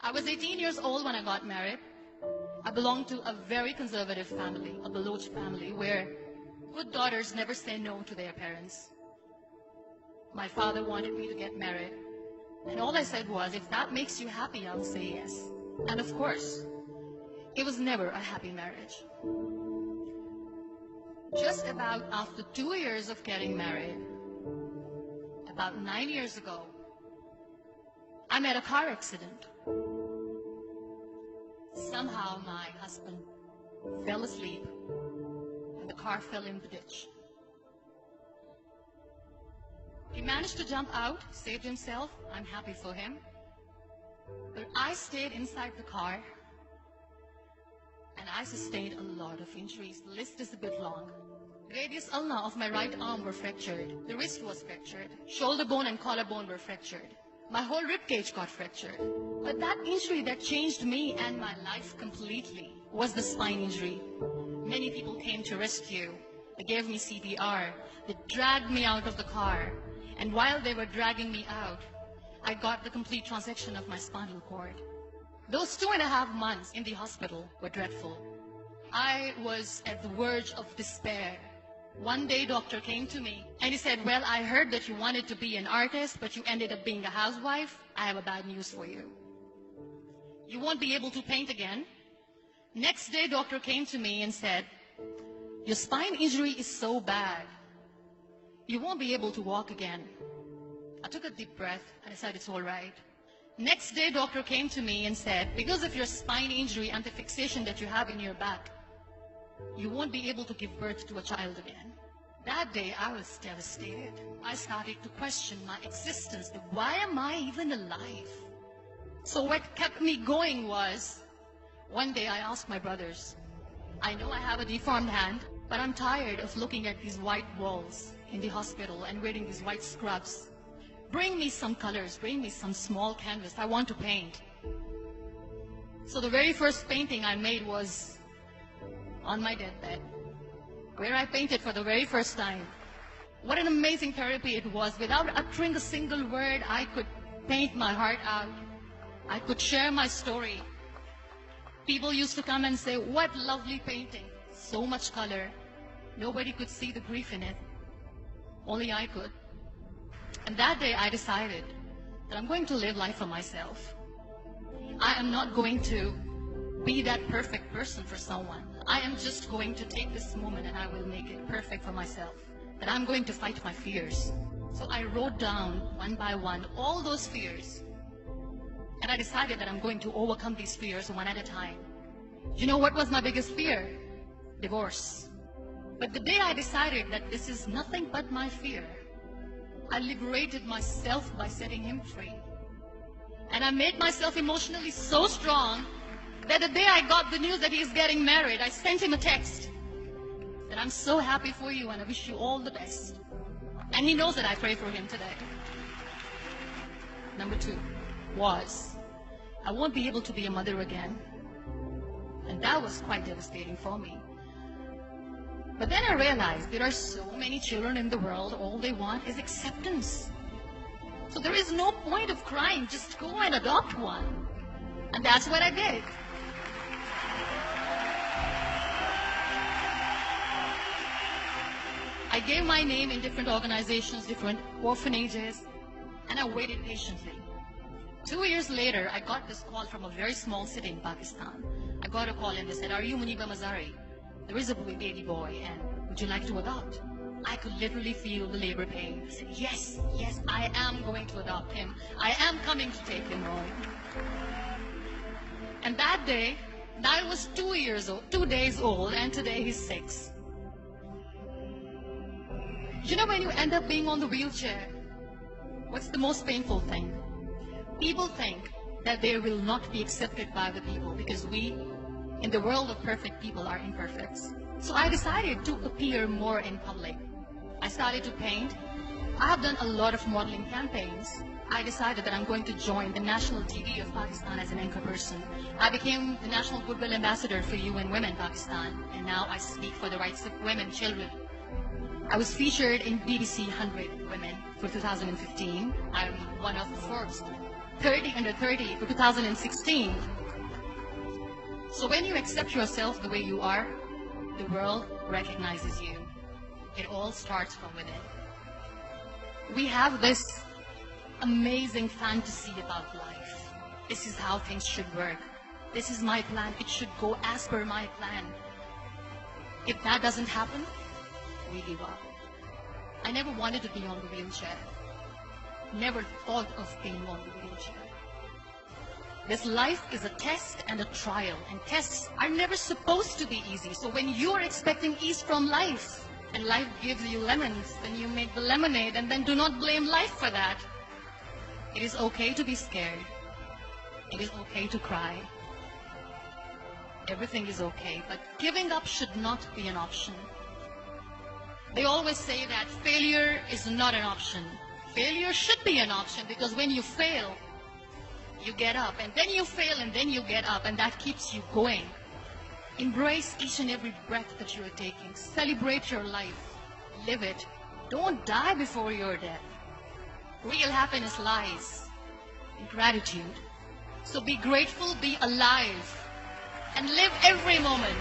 I was 18 years old when I got married. I belonged to a very conservative family, a Baloch family, where good daughters never say no to their parents. My father wanted me to get married, and all I said was, if that makes you happy, I'll say yes. And of course, it was never a happy marriage. Just about after 2 years of getting married, about 9 years ago, I met a car accident. Somehow my husband fell asleep and the car fell in the ditch. He managed to jump out, saved himself. I'm happy for him. But I stayed inside the car and I sustained a lot of injuries. The list is a bit long. Radius ulna of my right arm were fractured. The wrist was fractured. Shoulder bone and collarbone were fractured. My whole rib cage got fractured. But that injury that changed me and my life completely was the spine injury. Many people came to rescue. They gave me CPR. They dragged me out of the car. And while they were dragging me out, I got the complete transection of my spinal cord. Those 2.5 months in the hospital were dreadful. I was at the verge of despair. One day, doctor came to me and he said, well, I heard that you wanted to be an artist, but you ended up being a housewife. I have a bad news for you. You won't be able to paint again. Next day, doctor came to me and said, your spine injury is so bad, you won't be able to walk again. I took a deep breath and I said, it's all right. Next day, doctor came to me and said, because of your spine injury and the fixation that you have in your back, you won't be able to give birth to a child again. That day, I was devastated. I started to question my existence. Why am I even alive? So what kept me going was, one day I asked my brothers, I know I have a deformed hand, but I'm tired of looking at these white walls in the hospital and wearing these white scrubs. Bring me some colors, bring me some small canvas. I want to paint. So the very first painting I made was on my deathbed, where I painted for the very first time. What an amazing therapy it was. Without uttering a single word, I could paint my heart out. I could share my story. People used to come and say, what lovely painting. So much color. Nobody could see the grief in it. Only I could. And that day I decided that I'm going to live life for myself. I am not going to be that perfect person for someone. I am just going to take this moment and I will make it perfect for myself. That I'm going to fight my fears. So I wrote down one by one all those fears. And I decided that I'm going to overcome these fears one at a time. You know what was my biggest fear? Divorce. But the day I decided that this is nothing but my fear, I liberated myself by setting him free. And I made myself emotionally so strong that the day I got the news that he's getting married, I sent him a text that I'm so happy for you and I wish you all the best. And he knows that I pray for him today. Number 2 was, I won't be able to be a mother again. And that was quite devastating for me. But then I realized there are so many children in the world, all they want is acceptance. So there is no point of crying, just go and adopt one. And that's what I did. I gave my name in different organizations, different orphanages, and I waited patiently. 2 years later, I got this call from a very small city in Pakistan. I got a call and they said, are you Muniba Mazari? There is a baby boy and would you like to adopt? I could literally feel the labor pain. I said, yes, yes, I am going to adopt him. I am coming to take him home. And that day, Niall was 2 days old, and today he's 6. You know, when you end up being on the wheelchair, what's the most painful thing? People think that they will not be accepted by the people because we, in the world of perfect people, are imperfect. So I decided to appear more in public. I started to paint. I have done a lot of modeling campaigns. I decided that I'm going to join the national TV of Pakistan as an anchor person. I became the National Goodwill Ambassador for UN Women Pakistan, and now I speak for the rights of women, children. I was featured in BBC 100 Women for 2015. I'm one of the Forbes 30 under 30 for 2016. So when you accept yourself the way you are, the world recognizes you. It all starts from within. We have this amazing fantasy about life. This is how things should work. This is my plan. It should go as per my plan. If that doesn't happen, we give up. I never wanted to be on the wheelchair. Never thought of being on the wheelchair. This life is a test and a trial, and tests are never supposed to be easy. So when you're expecting ease from life, and life gives you lemons, then you make the lemonade, and then do not blame life for that. It is okay to be scared. It is okay to cry. Everything is okay, but giving up should not be an option. They always say that failure is not an option. Failure should be an option, because when you fail, you get up, and then you fail, and then you get up, and that keeps you going. Embrace each and every breath that you are taking. Celebrate your life. Live it. Don't die before your death. Real happiness lies in gratitude. So be grateful, be alive, and live every moment.